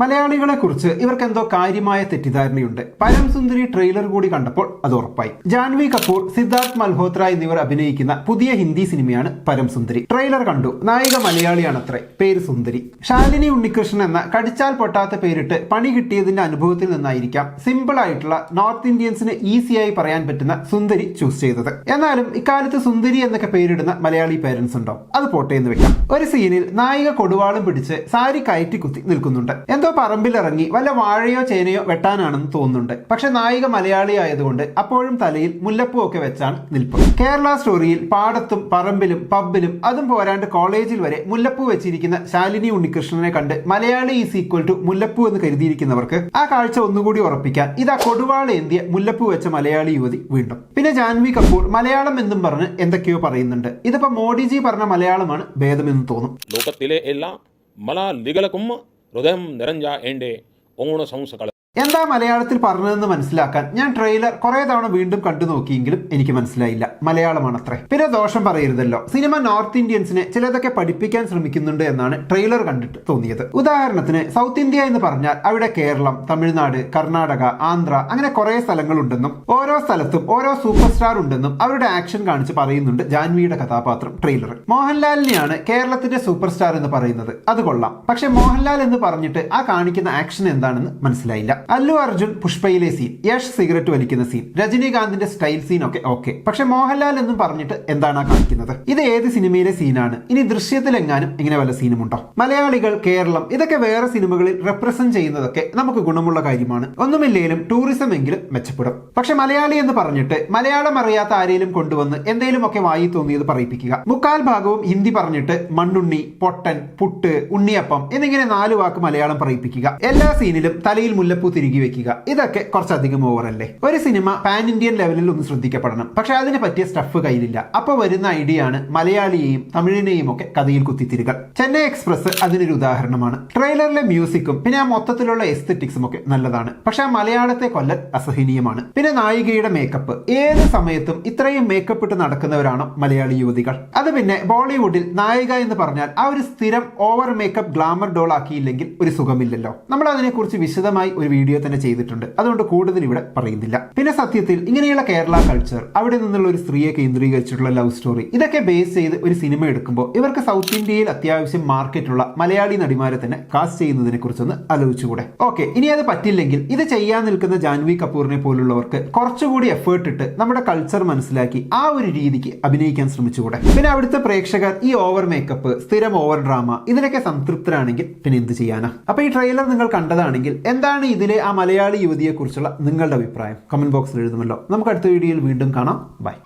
മലയാളികളെ കുറിച്ച് ഇവർക്ക് എന്തോ കാര്യമായ തെറ്റിദ്ധാരണയുണ്ട്. പരം സുന്ദരി ട്രെയിലർ കൂടി കണ്ടപ്പോൾ അത് ഉറപ്പായി. ജാൻവി കപൂർ, സിദ്ധാർത്ഥ് മൽഹോത്ര എന്നിവർ അഭിനയിക്കുന്ന പുതിയ ഹിന്ദി സിനിമയാണ് പരം സുന്ദരി. ട്രെയിലർ കണ്ടു. നായിക മലയാളിയാണത്രേ, പേര് സുന്ദരി. ശാലിനി ഉണ്ണികൃഷ്ണൻ എന്ന കടിച്ചാൽ പൊട്ടാത്ത പേരിട്ട് പണി കിട്ടിയതിന്റെ അനുഭവത്തിൽ നിന്നായിരിക്കാം സിമ്പിൾ ആയിട്ടുള്ള നോർത്ത് ഇന്ത്യൻസിന് ഈസിയായി പറയാൻ പറ്റുന്ന സുന്ദരി ചൂസ് ചെയ്തത്. എന്നാലും ഇക്കാലത്ത് സുന്ദരി എന്നൊക്കെ പേരിടുന്ന മലയാളി പേരൻസ് ഉണ്ടോ? അത് പോട്ടെ എന്ന് വെക്കാം. ഒരു സീനിൽ നായിക കൊടുവാളും പിടിച്ച് സാരി കയറ്റി കുത്തി നിൽക്കുന്നുണ്ട്. എന്തോ പറമ്പിലിറങ്ങി വല്ല വാഴയോ ചേനയോ വെട്ടാനാണെന്ന് തോന്നുന്നുണ്ട്. പക്ഷെ നായിക മലയാളി ആയതുകൊണ്ട് അപ്പോഴും തലയിൽ മുല്ലപ്പൂ ഒക്കെ വെച്ചാണ് നിൽപ്പ്. കേരള സ്റ്റോറിയിൽ പാടത്തും പറമ്പിലും പബ്ബിലും അതും പോരാണ്ട് കോളേജിൽ വരെ മുല്ലപ്പൂ വെച്ചിരിക്കുന്ന ശാലിനി ഉണ്ണികൃഷ്ണനെ കണ്ട് മലയാളി ഈസ് ഈക്വൽ ടു മുല്ലപ്പൂ എന്ന് കരുതിയിരിക്കുന്നവർക്ക് ആ കാഴ്ച ഒന്നുകൂടി ഉറപ്പിക്കാൻ ഇതാ കൊടുവാൾ ഏന്തിയ മുല്ലപ്പൂ വെച്ച മലയാളി യുവതി വീണ്ടും. പിന്നെ ജാൻവി കപൂർ മലയാളം എന്നും പറഞ്ഞ് എന്തൊക്കെയോ പറയുന്നുണ്ട്. ഇതിപ്പോ മോഡിജി പറഞ്ഞ മലയാളമാണ് ഭേദമെന്ന് തോന്നും. ലോകത്തിലെ എല്ലാ മലയാളികൾക്കും ഹൃദയം നിറഞ്ഞ എന്റെ ഓണാശംസകൾ. എന്താ മലയാളത്തിൽ പറഞ്ഞതെന്ന് മനസ്സിലാക്കാൻ ഞാൻ ട്രെയിലർ കുറെ തവണ വീണ്ടും കണ്ടു നോക്കിയെങ്കിലും എനിക്ക് മനസ്സിലായില്ല. മലയാളമാണത്രേ. പിന്നെ ദോഷം പറയരുതല്ലോ, സിനിമ നോർത്ത് ഇന്ത്യൻസിനെ ചിലതൊക്കെ പഠിപ്പിക്കാൻ ശ്രമിക്കുന്നുണ്ട് എന്നാണ് ട്രെയിലർ കണ്ടിട്ട് തോന്നിയത്. ഉദാഹരണത്തിന് സൗത്ത് ഇന്ത്യ എന്ന് പറഞ്ഞാൽ അവിടെ കേരളം, തമിഴ്നാട്, കർണാടക, ആന്ധ്ര അങ്ങനെ കുറെ സ്ഥലങ്ങളുണ്ടെന്നും ഓരോ സ്ഥലത്തും ഓരോ സൂപ്പർ സ്റ്റാർ ഉണ്ടെന്നും അവരുടെ ആക്ഷൻ കാണിച്ച് പറയുന്നുണ്ട് ജാൻവിയുടെ കഥാപാത്രം ട്രെയിലർ. മോഹൻലാലിനെയാണ് കേരളത്തിന്റെ സൂപ്പർ സ്റ്റാർ എന്ന് പറയുന്നത്. അത് കൊള്ളാം. പക്ഷെ മോഹൻലാൽ എന്ന് പറഞ്ഞിട്ട് ആ കാണിക്കുന്ന ആക്ഷൻ എന്താണെന്ന് മനസ്സിലായില്ല. അല്ലു അർജുൻ പുഷ്പയിലെ സീൻ, യഷ് സിഗരറ്റ് വലിക്കുന്ന സീൻ, രജനീകാന്തിന്റെ സ്റ്റൈൽ സീൻ ഒക്കെ ഓക്കെ. പക്ഷെ മോഹൻലാൽ എന്നും പറഞ്ഞിട്ട് എന്താണ് ആ കാണിക്കുന്നത്? ഇത് ഏത് സിനിമയിലെ സീനാണ്? ഇനി ദൃശ്യത്തിലെങ്ങാനും ഇങ്ങനെ വല്ല സീനുമുണ്ടോ? മലയാളികൾ, കേരളം ഇതൊക്കെ വേറെ സിനിമകളിൽ റെപ്രസെന്റ് ചെയ്യുന്നതൊക്കെ നമുക്ക് ഗുണമുള്ള കാര്യമാണ്. ഒന്നുമില്ലേലും ടൂറിസം എങ്കിലും മെച്ചപ്പെടും. പക്ഷെ മലയാളി എന്ന് പറഞ്ഞിട്ട് മലയാളം അറിയാത്ത ആരെയും കൊണ്ടുവന്ന് എന്തേലും ഒക്കെ വായി തോന്നിയത് പറയിപ്പിക്കുക. മുക്കാൽ ഭാഗവും ഹിന്ദി പറഞ്ഞിട്ട് മണ്ണുണ്ണി, പൊട്ടൻ, പുട്ട്, ഉണ്ണിയപ്പം എന്നിങ്ങനെ 4 വാക്ക് മലയാളം പറയിപ്പിക്കുക. എല്ലാ സീനിലും തലയിൽ മുല്ലപ്പൂ തിരികെ വെക്കുക. ഇതൊക്കെ കുറച്ചധികം ഓവറല്ലേ? ഒരു സിനിമ പാൻ ഇന്ത്യൻ ലെവലിൽ ഒന്ന് ശ്രദ്ധിക്കപ്പെടണം. പക്ഷെ അതിന് പറ്റിയ സ്റ്റഫ് കയ്യിലില്ല. അപ്പൊ വരുന്ന ഐഡിയ ആണ് മലയാളിയെയും തമിഴിനെയും ഒക്കെ കഥയിൽ കുത്തിത്തിരികൾ. ചെന്നൈ എക്സ്പ്രസ് അതിനൊരു ഉദാഹരണമാണ്. ട്രെയിലറിലെ മ്യൂസിക്കും പിന്നെ ആ മൊത്തത്തിലുള്ള എസ്തെറ്റിക്സും ഒക്കെ നല്ലതാണ്. പക്ഷെ ആ മലയാളത്തെ കൊല്ലൽ അസഹനീയമാണ്. പിന്നെ നായികയുടെ മേക്കപ്പ്, ഏത് സമയത്തും ഇത്രയും മേക്കപ്പ് ഇട്ട് നടക്കുന്നവരാണോ മലയാളി യുവതികൾ? അത് പിന്നെ ബോളിവുഡിൽ നായിക എന്ന് പറഞ്ഞാൽ ആ ഒരു സ്ഥിരം ഓവർ മേക്കപ്പ് ഗ്ലാമർ ഡോൾ ആക്കിയില്ലെങ്കിൽ ഒരു സുഖമില്ലല്ലോ. നമ്മൾ അതിനെക്കുറിച്ച് വിശദമായി ഒരു വീഡിയോ തന്നെ ചെയ്തിട്ടുണ്ട്. അതുകൊണ്ട് കൂടുതൽ ഇവിടെ പറയുന്നില്ല. പിന്നെ സത്യത്തിൽ ഇങ്ങനെയുള്ള കേരള കൾച്ചർ, അവിടെ നിന്നുള്ള ഒരു സ്ത്രീയെ കേന്ദ്രീകരിച്ചിട്ടുള്ള ലവ് സ്റ്റോറി, ഇതൊക്കെ ബേസ് ചെയ്ത് ഒരു സിനിമ എടുക്കുമ്പോൾ ഇവർക്ക് സൗത്ത് ഇന്ത്യയിൽ അത്യാവശ്യം മാർക്കറ്റുള്ള മലയാളി നടിമാരെ തന്നെ കാസ്റ്റ് ചെയ്യുന്നതിനെ കുറിച്ചൊന്ന് ആലോചിച്ചുകൂടെ? ഓക്കെ, ഇനി അത് പറ്റില്ലെങ്കിൽ ഇത് ചെയ്യാൻ നിൽക്കുന്ന ജാൻവി കപൂറിനെ പോലുള്ളവർക്ക് കുറച്ചുകൂടി എഫേർട്ട് ഇട്ട് നമ്മുടെ കൾച്ചർ മനസ്സിലാക്കി ആ ഒരു രീതിക്ക് അഭിനയിക്കാൻ ശ്രമിച്ചുകൂടെ? പിന്നെ അവിടുത്തെ പ്രേക്ഷകർ ഈ ഓവർ മേക്കപ്പ്, സ്ഥിരം ഓവർ ഡ്രാമ ഇതിനൊക്കെ സംതൃപ്തരാണെങ്കിൽ പിന്നെ എന്ത് ചെയ്യാനാ? അപ്പൊ ഈ ട്രെയിലർ നിങ്ങൾ കണ്ടതാണെങ്കിൽ എന്താണ് ഇതിലെ ആ മലയാളി യുവതിയെ കുറിച്ചുള്ള നിങ്ങളുടെ അഭിപ്രായം കമന്റ് ബോക്സിൽ എഴുതുമല്ലോ. നമുക്ക് അടുത്ത വീഡിയോയിൽ വീണ്ടും കാണാം. ബൈ.